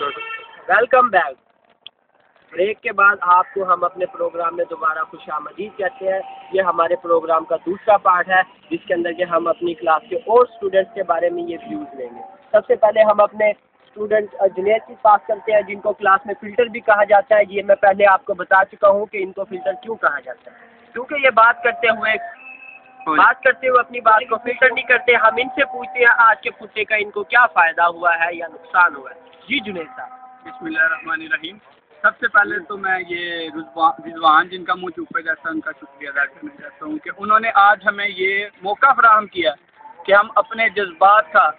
Welcome back. Break के बाद आपको हम अपने प्रोग्राम में दोबारा खुशामदीद कहते हैं। ये हमारे प्रोग्राम का दूसरा पार्ट है जिसके अंदर के हम अपनी क्लास के और स्टूडेंट्स के बारे में ये व्यूज़ लेंगे। सबसे पहले हम अपने स्टूडेंट जुनैद की बात करते हैं जिनको क्लास में फ़िल्टर भी कहा जाता है। ये मैं पहले आपको बता चुका हूँ कि इनको फ़िल्टर क्यों कहा जाता है, क्योंकि ये बात करते हुए अपनी बात को फ़िल्टर नहीं करते। हम इनसे पूछते हैं आज के फुट्टे का इनको क्या फ़ायदा हुआ है या नुकसान हुआ है। जी जुनैद साहब। बिस्मिल्लाहिर्रहमानिर्रहीम। सबसे पहले तो मैं ये रिजवान जिनका मुँह चूपे जैसा उनका शुक्रिया अदा करना चाहता हूँ कि उन्होंने आज हमें ये मौका फराहम किया कि हम अपने जज्बात का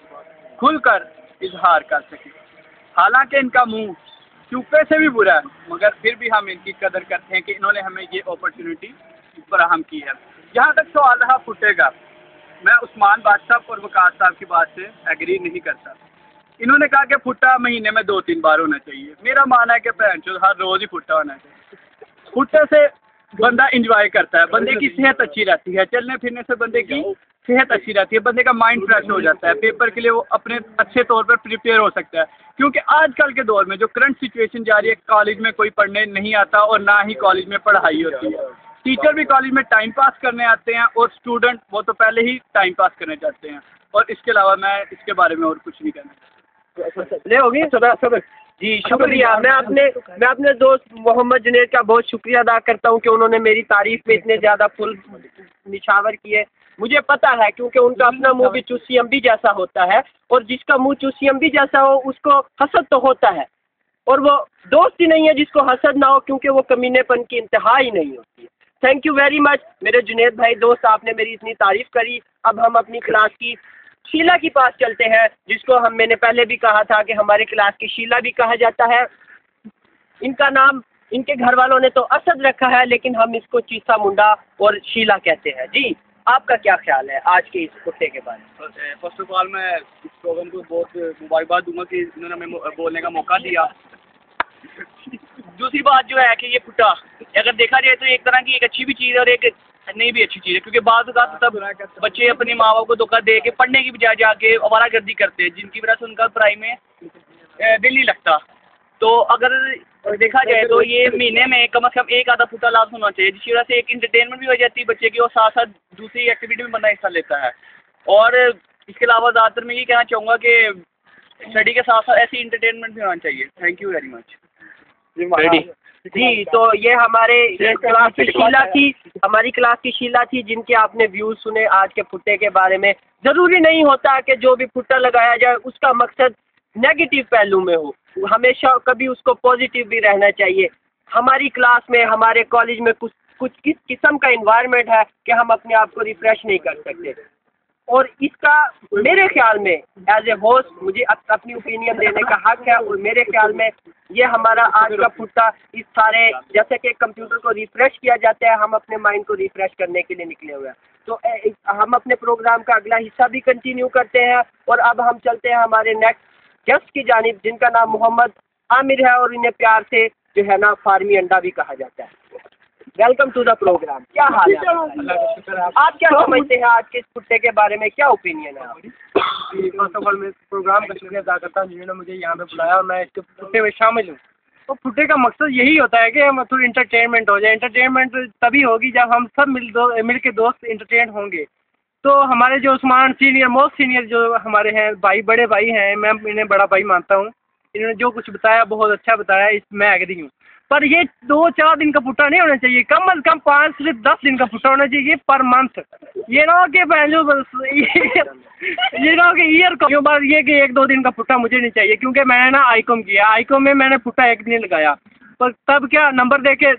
खुलकर इजहार कर सकें। हालांकि इनका मुँह चूपे से भी बुरा है मगर फिर भी हम इनकी कदर करते हैं कि इन्होंने हमें ये अपॉर्चुनिटी फराहम की है। जहाँ तक सवाल रहा फुटेगा, मैं उस्मान बादशाह और वकास साहब की बात से एग्री नहीं करता। इन्होंने कहा कि फुट्टा महीने में 2-3 बार होना चाहिए। मेरा मानना है कि पैंचो हर रोज़ ही फुट्टा होना चाहिए। फुट्टे से बंदा इंजॉय करता है, बंदे की सेहत अच्छी रहती है, चलने फिरने से बंदे की सेहत अच्छी रहती है, बंदे का माइंड फ्रेश हो जाता है, पेपर के लिए वो अपने अच्छे तौर पर प्रिपेयर हो सकता है। क्योंकि आजकल के दौर में जो करंट सिचुएशन जा रही है, कॉलेज में कोई पढ़ने नहीं आता और ना ही कॉलेज में पढ़ाई होती है। टीचर भी कॉलेज में टाइम पास करने आते हैं और स्टूडेंट वो तो पहले ही टाइम पास करने जाते हैं। और इसके अलावा मैं इसके बारे में और कुछ नहीं कहना। ले होगी सब। जी शुक्रिया। मैं अपने दोस्त मोहम्मद जुनैद का बहुत शुक्रिया अदा करता हूं कि उन्होंने मेरी तारीफ में इतने ज़्यादा फुल निछावर किए। मुझे पता है क्योंकि उनका अपना मुंह भी चूसी अम्बी जैसा होता है और जिसका मुंह चूसी अम्बी जैसा हो उसको हसद तो होता है और वो दोस्त ही नहीं है जिसको हसद ना हो, क्योंकि वो कमीनेपन की इंतहा ही नहीं होती है। थैंक यू वेरी मच मेरे जुनैद भाई दोस्त, आपने मेरी इतनी तारीफ़ करी। अब हम अपनी क्लास की शीला के पास चलते हैं जिसको मैंने पहले भी कहा था कि हमारे क्लास की शीला भी कहा जाता है। इनका नाम इनके घर वालों ने तो असद रखा है लेकिन हम इसको चीसा मुंडा और शीला कहते हैं। जी आपका क्या ख्याल है आज के इस कुत्ते के बारे में? फर्स्ट ऑफ ऑल मैं इस प्रोग्राम को बहुत मुबारकबाद दूंगा कि इन्होंने हमें बोलने का मौका दिया। दूसरी बात जो है कि ये फुट्टा अगर देखा जाए तो एक तरह की एक अच्छी भी चीज़ है और एक नहीं भी अच्छी चीज़ है, क्योंकि बाद तब बच्चे अपने माँ बाप को धोखा दे के पढ़ने की बजाय जाके आवारागर्दी करते हैं जिनकी वजह से उनका पढ़ाई में दिल नहीं लगता। तो अगर देखा जाए तो ये महीने में कम से कम एक आधा फुट्टा लाभ होना चाहिए जिसकी वजह से एक इंटरटेनमेंट भी हो जाती है बच्चे की और साथ साथ दूसरी एक्टिविटी में बंदा हिस्सा लेता है। और इसके अलावा ज़्यादातर मैं ये कहना चाहूँगा कि स्टडी के साथ साथ ऐसी इंटरटेनमेंट भी होना चाहिए। Thank you very much. जी तो ये हमारे क्लास की शीला थी, हमारी क्लास की शीला थी जिनके आपने व्यूज़ सुने आज के फुट्टे के बारे में। ज़रूरी नहीं होता कि जो भी फुट्टा लगाया जाए उसका मकसद नेगेटिव पहलू में हो, हमेशा कभी उसको पॉजिटिव भी रहना चाहिए। हमारी क्लास में हमारे कॉलेज में कुछ किस किस्म का इन्वायरमेंट है कि हम अपने आप को रिफ़्रेश नहीं कर सकते और इसका मेरे ख्याल में एज ए होस्ट मुझे अपनी ओपिनियन देने का हक है। और मेरे ख्याल में ये हमारा आज का फुट्टा इस सारे जैसे कि कंप्यूटर को रिफ़्रेश किया जाता है, हम अपने माइंड को रिफ़्रेश करने के लिए निकले हुए हैं। तो हम अपने प्रोग्राम का अगला हिस्सा भी कंटिन्यू करते हैं और अब हम चलते हैं हमारे नेक्स्ट गेस्ट की जानिब जिनका नाम मोहम्मद आमिर है और इन्हें प्यार से जो है ना फार्मी अंडा भी कहा जाता है। Welcome to the programme. क्या हाल है आप क्या समझते हैं आज के इस फुट्टे के बारे में, क्या ओपिनियन है आपकी? फर्स्ट ऑफ ऑल मैं प्रोग्राम का शुक्रिया अदा करता हूँ जिन्होंने मुझे यहाँ पे बुलाया और मैं इसके फुट्टे में शामिल हूँ। तो फुट्टे का मकसद यही होता है कि हम थोड़ी इंटरटेनमेंट हो जाए। इंटरटेनमेंट तभी होगी जब हम सब मिल के दोस्त इंटरटेन होंगे। तो हमारे जो उस्मान सीनियर मोस्ट सीनियर जो हमारे हैं भाई, बड़े भाई हैं, मैं इन्हें बड़ा भाई मानता हूँ। इन्होंने जो कुछ बताया बहुत अच्छा बताया, इस मैं एग्री हूँ। पर ये 2-4 दिन का फुट्टा नहीं होना चाहिए, कम से कम 5 से 10 दिन का फुट्टा होना चाहिए पर मंथ। ये ना हो कि ये ना हो कि ईयर को बात ये कि 1-2 दिन का फुट्टा मुझे नहीं चाहिए। क्योंकि मैंने ना आईकॉम किया, आईकॉम में मैंने फुट्टा 1 दिन लगाया पर तब क्या नंबर दे के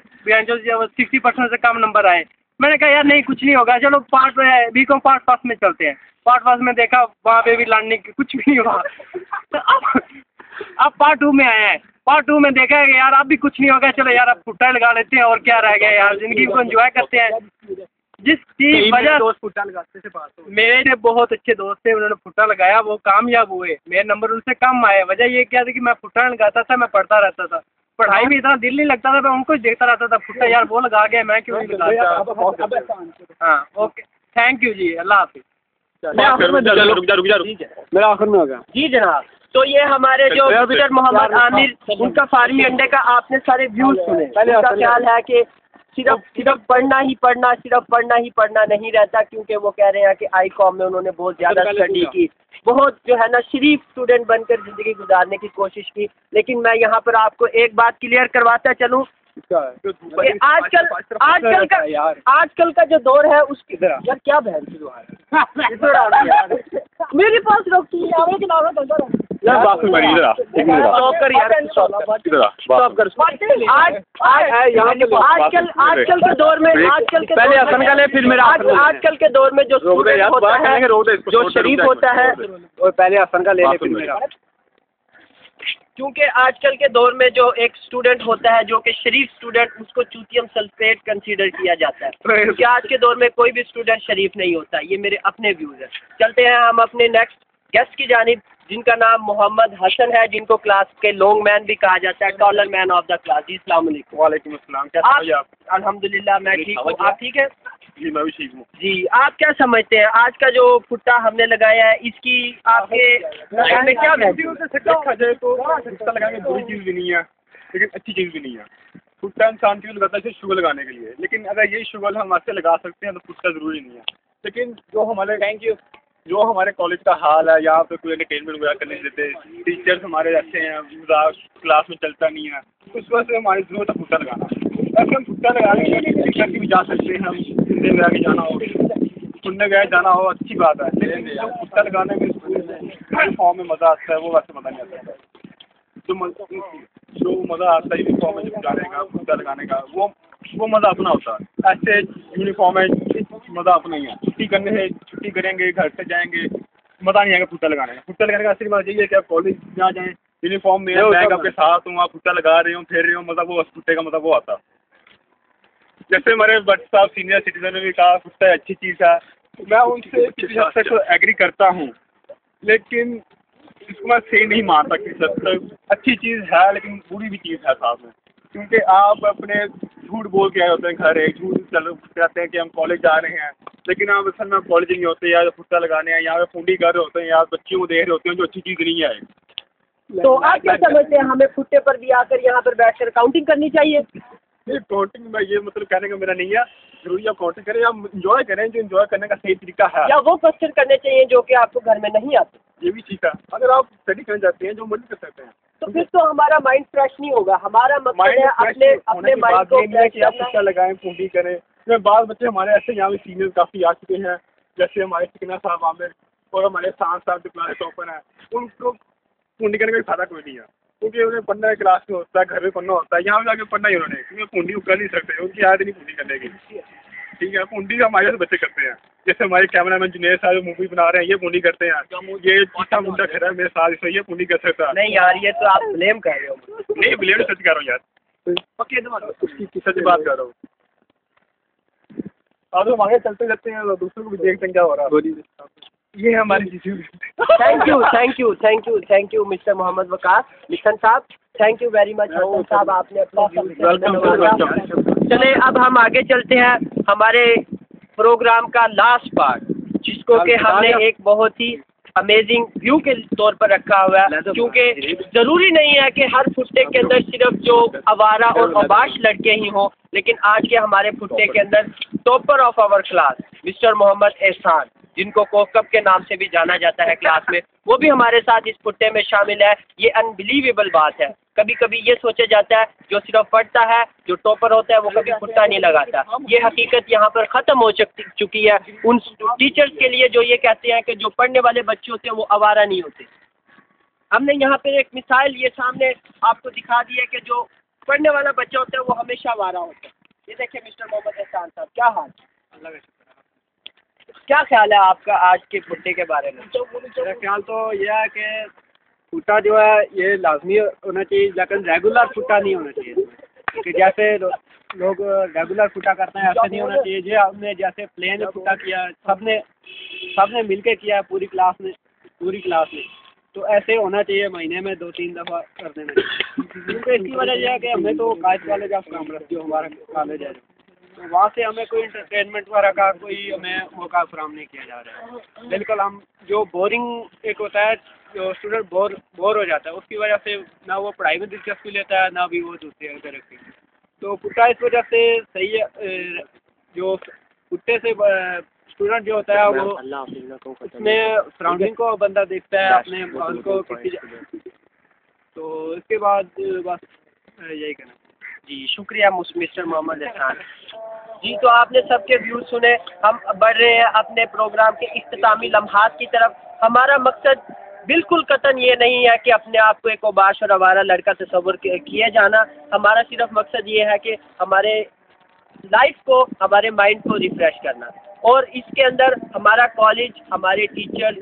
जो 60% से कम नंबर आए। मैंने कहा यार नहीं कुछ नहीं होगा, चलो बीकॉम पार्ट फर्स्ट में चलते हैं। पार्ट फर्स्ट में देखा वहाँ पे भी लड़ने की कुछ भी नहीं हुआ। तो अब पार्ट 2 में आए हैं। पार्ट 2 में देखा है कि यार अब भी कुछ नहीं होगा, चलो यार अब फुट्टा लगा लेते हैं और क्या रह गया यार, ज़िंदगी को एंजॉय करते हैं। जिस वजह फुट्टा लगाते से पास हो, मेरे बहुत अच्छे दोस्त थे, उन्होंने फुट्टा लगाया, वो कामयाब हुए, मेरे नंबर उनसे कम आए। वजह ये क्या थी कि मैं फुट्टा लगाता था, मैं पढ़ता रहता था, पढ़ाई में इतना दिल नहीं लगता था, मैं उनको देखता रहता था। फुट्टा यार वो लगा गया, मैं क्यों नहीं लगाता। हाँ ओके थैंक यू जी, अल्लाह हाफिज़। मेरा आखिर में होगा। जी जनाब। तो ये हमारे जो मिस्टर मोहम्मद आमिर, उनका फार्मी अंडे का आपने सारे व्यूज सुने। उनका ख्याल है कि सिर्फ पढ़ना ही पढ़ना नहीं रहता, क्योंकि वो कह रहे हैं कि आईकॉम में उन्होंने बहुत ज़्यादा स्टडी की, बहुत जो है ना शरीफ स्टूडेंट बनकर ज़िंदगी गुजारने की कोशिश की। लेकिन मैं यहाँ पर आपको एक बात क्लियर करवाता चलूँ कि आजकल का जो दौर है उसकी यार क्या बहन मेरे पास रोकी आजकल के दौर में आजकल के दौर में जो स्टूडेंट होता है, जो शरीफ होता है, पहले हसन का ले ले फिर मेरा। क्योंकि आजकल के दौर में जो एक स्टूडेंट होता है जो कि शरीफ स्टूडेंट, उसको चूतियम सल्फेट कंसीडर किया जाता है, क्योंकि आज के दौर में कोई भी स्टूडेंट शरीफ नहीं होता। ये मेरे अपने व्यूज़ हैं। चलते हैं हम अपने नेक्स्ट गेस्ट की जानिब, जिनका नाम मोहम्मद हसन है, जिनको क्लास के लॉन्ग मैन भी कहा जाता है, taller man of the class. जी अस्सलाम वालेकुम। वालेकुम अस्सलाम। कैसे आप? अल्हम्दुलिल्लाह मैं ठीक हूँ, आप ठीक है? जी मैं भी ठीक हूँ। जी, आप क्या समझते हैं आज का जो फुट्टा हमने लगाया है, इसकी आपके लाइफ में क्या देखा जाए तो फुट्टा लगाने में बुरी चीज़ भी नहीं है, लेकिन अच्छी चीज़ भी नहीं है। फुट्टा इंसान क्यों लगाता है? शुगर लगाने के लिए, लेकिन अगर यही शुगर हम आपसे लगा सकते हैं तो फुट्टा ज़रूरी नहीं है। लेकिन जो हमारे कॉलेज का हाल है, यहाँ पे कोई एंटरटेनमेंट वगैरह करने नहीं देते, टीचर्स हमारे अच्छे हैं, मजाक क्लास में चलता नहीं है, उस वजह से हमारी ज़रूरत है फुट्टा लगाना। अगर हम फुट्टा लगा लेंगे टीचर की भी जा सकते हैं, हम सुनने लगा के जाना हो, सुनने गए जाना हो, अच्छी बात है। लेकिन फुट्टा लगाने में यूनिफॉर्म में मज़ा आता है, वो वैसे मज़ा नहीं आता है। जो मज़ा आता है यूनिफॉर्म में जब जाने का, फुट्टा लगाने का, वो मज़ा अपना होता है। ऐसे यूनिफॉर्म में मज़ा अपना ही है। छुट्टी करेंगे, घर से जाएंगे, मज़ा नहीं आएगा फुट्टा लगाने का। फुट्टा लगाने का असली मज़ा यही है कि आप कॉलेज ना जाएँ, यूनिफॉर्म में बैग आपके साथ हूँ, आप फुट्टा लगा रहे हो, फेर रहे हो, मज़ा वो फुट्टे का मज़ा वो आता। जैसे हमारे भट्ट साहब सीनियर सिटीजन ने भी कहा फुट्टा अच्छी चीज़ है, मैं उनसे किसी हद तक एग्री करता हूँ, लेकिन इसको मैं सही नहीं मानता कि हद तक अच्छी चीज़ है, लेकिन बुरी भी चीज़ है साथ में। क्योंकि आप अपने झूठ बोल के आए होते हैं घर, एक झूठ कहते हैं कि हम कॉलेज जा रहे हैं, लेकिन आप असल में कॉलेज नहीं होते, या फुट्टा लगाने हैं, यहाँ पे फुंडी कर रहे होते हैं, या बच्चियों को देख रहे होते हैं, जो अच्छी चीज़ नहीं है। तो आप क्या समझते हैं, हमें फुट्टे पर भी आकर यहाँ पर बैठकर काउंटिंग करनी चाहिए? नहीं, काउंटिंग में ये मतलब कहने का मेरा नहीं है, जरूरी आप काउंटिंग करें, आप इंजॉय करें, जो इंजॉय करने का सही तरीका है, या वो क्वेश्चन करने चाहिए जो कि आपको घर में नहीं आते। ये भी ठीक है। अगर आप स्टडी करने जाते हैं जो मर्जी कर सकते हैं, तो फिर तो हमारा माइंड फ्रेश नहीं होगा। हमारा मकसद है अपने माइंड को फ्रेश आप फुट्टा लगाएं, फुंडी करें। बाद बच्चे हमारे ऐसे यहाँ पे सीनियर काफ़ी आ चुके हैं, जैसे हमारे सिकना साहब आमिर और हमारे सांस साहब जो क्लास टॉपर हैं, उनको फुंडी करने का फायदा कोई नहीं है, क्योंकि उन्हें पढ़ना है, क्लास में होता है, घर में पढ़ना होता है, यहाँ पे जाके पढ़ना ही उन्होंने, क्योंकि फुंडी कर नहीं सकते, उनकी आदत नहीं फुंडी करने की। ठीक है, फुंडी हमारे से बच्चे करते हैं, जैसे हमारे कैमरामैन जुनेद साहब जो मूवी बना रहे हैं, ये फुंडी करते हैं। ये चीटा मुंडा खड़ा है मेरे साथ, इसमें ये फुंडी कर सकता है। नहीं यार, ये तो आप ब्लेम कर रहे हो। नहीं, ब्लेम सच कर रहा हूँ यार, उसकी सच बात कर रहा हूँ। अब तो आगे चलते जाते हैं, दूसरों को भी देखते हैं क्या हो रहा है। ये हमारी thank you mister Mohammad Waqar मिशन sahab, thank you very much Hasan sahab, आपने अपना। चले अब हम आगे चलते हैं हमारे प्रोग्राम का लास्ट पार्ट, जिसको कि हमने एक बहुत ही अमेजिंग व्यू के तौर पर रखा हुआ है, क्योंकि ज़रूरी नहीं है कि हर फुट्टे के अंदर सिर्फ जो आवारा और अबाश लड़के ही हों, लेकिन आज के हमारे फुट्टे के अंदर topper of our class mister Mohammad Ehsan, जिनको कोकब के नाम से भी जाना जाता है क्लास में, वो भी हमारे साथ इस फुट्टे में शामिल है। ये अनबिलीवेबल बात है। कभी कभी ये सोचा जाता है जो सिर्फ पढ़ता है, जो टॉपर होता है, वो कभी फुट्टा नहीं लगाता। ये हकीकत यहाँ पर ख़त्म हो चुकी है उन टीचर्स के लिए जो ये कहते हैं कि जो पढ़ने वाले बच्चे होते हैं वो आवारा नहीं होते। हमने यहाँ पर एक मिसाल ये सामने आपको दिखा दी है कि जो पढ़ने वाला बच्चा होता है वो हमेशा आवारा होता है। ये देखिए मिस्टर मोहम्मद एहसान साहब, क्या हाल, क्या ख्याल है आपका आज के फुट्टे के बारे में? मेरा ख्याल तो यह है कि फुट्टा जो है ये लाजमी होना चाहिए, लेकिन रेगुलर फुट्टा नहीं होना चाहिए। कि जैसे लोग रेगुलर फुट्टा करते हैं ऐसे नहीं होना चाहिए। जो हमने जैसे प्लेन फुट्टा किया, सबने मिलके किया पूरी क्लास में, तो ऐसे होना चाहिए, महीने में 2-3 दफ़ा कर देना चाहिए। क्योंकि इसकी वजह यह है कि हमें तो कायद कॉलेज ऑफ कॉमर्स जो हमारा कॉलेज है, तो वहाँ से हमें कोई इंटरटेनमेंट वगैरह का कोई हमें मौका फराहम नहीं किया जा रहा है। बिल्कुल हम जो बोरिंग एक होता है जो स्टूडेंट बोर हो जाता है, उसकी वजह से ना वो पढ़ाई में दिलचस्पी लेता है, ना भी वो दूसरी तरह की। तो पुट्टा इस वजह से सही है। जो पुट्टे से स्टूडेंट जो होता है वो उसमें सराउंडिंग को बंदा देखता है, अपने माहौल को किसी, तो इसके बाद बस यही कहना। जी शुक्रिया मिस्टर मोहम्मद एहसान जी। तो आपने सबके व्यूज़ सुने। हम बढ़ रहे हैं अपने प्रोग्राम के इख्तितामी लम्हात की तरफ। हमारा मकसद बिल्कुल कतन ये नहीं है कि अपने आप को एक ओबाश और आवारा लड़का तस्वुर किए जाना। हमारा सिर्फ मकसद ये है कि हमारे लाइफ को, हमारे माइंड को रिफ़्रेश करना। और इसके अंदर हमारा कॉलेज, हमारे टीचर,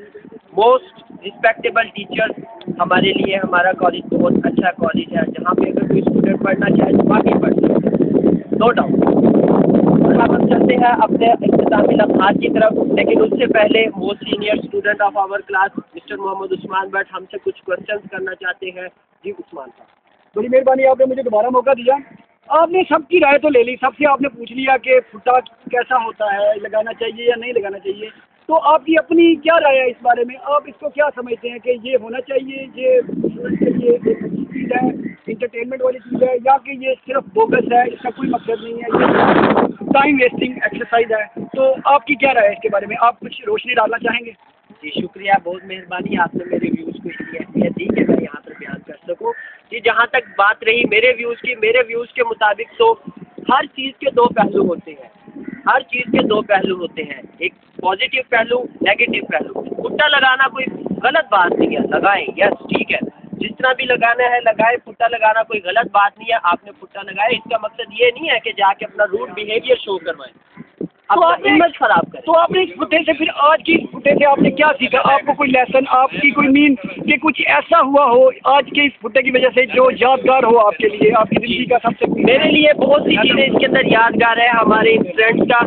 मोस्ट रिस्पेक्टेबल टीचर्स हमारे लिए, हमारा कॉलेज बहुत अच्छा कॉलेज है जहाँ पे अगर कोई स्टूडेंट पढ़ना चाहे तो बाकी पढ़ सकते हैं, नो डाउट। और अब हम चलते हैं अपने इख्तितामी लम्हात की तरफ, लेकिन उससे पहले most senior student of our class mister Mohammad Usman Bhat हमसे कुछ क्वेश्चंस करना चाहते हैं। जी उस्मान साहब। बड़ी मेहरबानी, आपने मुझे दोबारा मौका दिया। आपने सबकी राय तो ले ली, सबसे आपने पूछ लिया कि फुट्टा कैसा होता है, लगाना चाहिए या नहीं लगाना चाहिए। तो आपकी अपनी क्या राय है इस बारे में? आप इसको क्या समझते हैं कि ये होना चाहिए, ये स्टूडेंट के लिए एक अच्छी चीज़ है, इंटरटेनमेंट वाली चीज़ है, या कि ये सिर्फ बोगस है, इसका कोई मकसद नहीं है, ये टाइम वेस्टिंग एक्सरसाइज है? तो आपकी क्या राय है इसके बारे में? आप कुछ रोशनी डालना चाहेंगे? जी शुक्रिया, बहुत मेहरबानी, आपने मेरे व्यूज़ को इतनी अहमियत दी कि मैं यहाँ पर बयान कर सकूँ। जी जहाँ तक बात रही मेरे व्यूज़ के मुताबिक तो हर चीज़ के दो पहलू होते हैं, हर चीज़ के दो पहलू होते हैं, एक पॉजिटिव पहलू, नेगेटिव पहलू। पुट्टा लगाना कोई गलत बात नहीं है, लगाएं, यस ठीक है, जिस तरह भी लगाना है लगाएं। पुट्टा लगाना कोई गलत बात नहीं है, आपने पुट्टा लगाया, इसका मकसद ये नहीं है कि जाके अपना रूड बिहेवियर शो करवाएं, तो आपने इमेज खराब करें। तो आपने इस फुटे से, फिर आज की इस फुटे से आपने क्या सीखा? आपको कोई लेसन, आपकी कोई मीन कि कुछ ऐसा हुआ हो आज के इस फुटे की वजह से जो यादगार हो आपके लिए, आपकी ज़िंदगी का सबसे? मेरे लिए बहुत सी चीज़ें इसके अंदर यादगार है। हमारे फ्रेंड्स का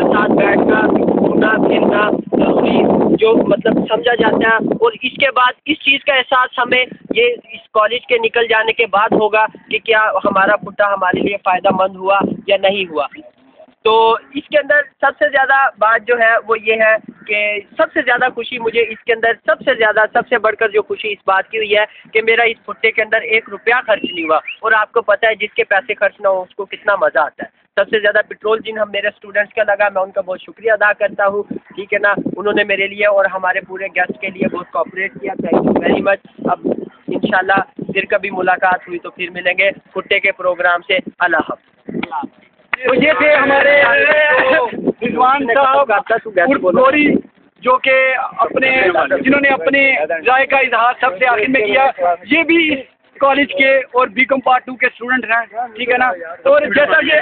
साथ बैठना, घूमना फिरना, जो मतलब समझा जाता है। और इसके बाद इस चीज़ का एहसास हमें ये इस कॉलेज के निकल जाने के बाद होगा कि क्या हमारा फुट्टा हमारे लिए फ़ायदेमंद हुआ या नहीं हुआ। तो इसके अंदर सबसे ज़्यादा बात जो है वो ये है कि सबसे ज़्यादा खुशी मुझे इसके अंदर सबसे बढ़कर जो खुशी इस बात की हुई है कि मेरा इस फुट्टे के अंदर 1 रुपया खर्च नहीं हुआ। और आपको पता है जिसके पैसे खर्च ना हो उसको कितना मज़ा आता है। सबसे ज़्यादा पेट्रोल जिन हम मेरे स्टूडेंट्स का लगा, मैं उनका बहुत शुक्रिया अदा करता हूँ, ठीक है ना। उन्होंने मेरे लिए और हमारे पूरे गेस्ट के लिए बहुत कोऑपरेट किया, थैंक यू वेरी मच। अब इंशाल्लाह फिर कभी मुलाकात हुई तो फिर मिलेंगे फुट्टे के प्रोग्राम से। अल्लाह हाफ़िज़। तो ये थे हमारे रिजवान साहब गौरी, जो कि जिन्होंने अपने राय का इजहार सबसे आखिर में किया। ये भी इस कॉलेज के और बीकॉम पार्ट 2 के स्टूडेंट हैं, ठीक है ना। और जैसा कि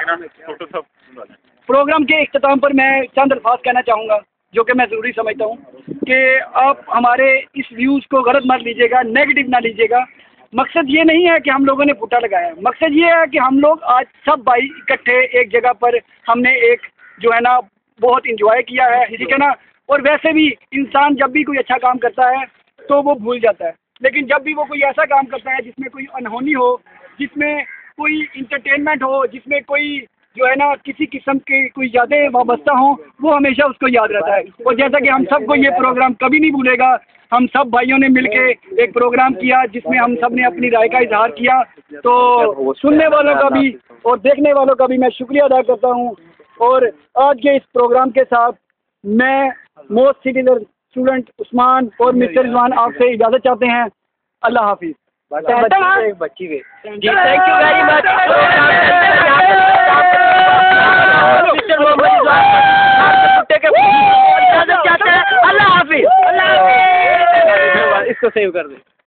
प्रोग्राम के इख्तिताम पर मैं चंद अल्फाज कहना चाहूँगा जो कि मैं ज़रूरी समझता हूँ कि आप हमारे इस व्यूज़ को गलत मत लीजिएगा, नेगेटिव ना लीजिएगा। मकसद ये नहीं है कि हम लोगों ने फुट्टा लगाया, मकसद ये है कि हम लोग आज सब भाई इकट्ठे एक जगह पर हमने एक जो है ना बहुत इंजॉय किया है, ठीक है ना। और वैसे भी इंसान जब भी कोई अच्छा काम करता है तो वो भूल जाता है, लेकिन जब भी वो कोई ऐसा काम करता है जिसमें कोई अनहोनी हो, जिसमें कोई इंटरटेनमेंट हो, जिसमें कोई जो है ना किसी किस्म की कोई यादें वाबस्ता हों, वो हमेशा उसको याद रहता है। और जैसा कि हम सबको ये प्रोग्राम कभी नहीं भूलेगा, हम सब भाइयों ने मिलके एक प्रोग्राम किया जिसमें हम सब ने अपनी राय का इजहार किया। तो सुनने वालों का भी और देखने वालों का भी मैं शुक्रिया अदा करता हूँ। और आज के इस प्रोग्राम के साथ मैं मोस्ट सीनियर स्टूडेंट उस्मान और मिस्टर रिजवान आपसे इजाज़त चाहते हैं। अल्लाह हाफिज़। बच्ची जी थैंक यू वेरी मच। अल्लाह हाफिज़। इसको सेव कर दे।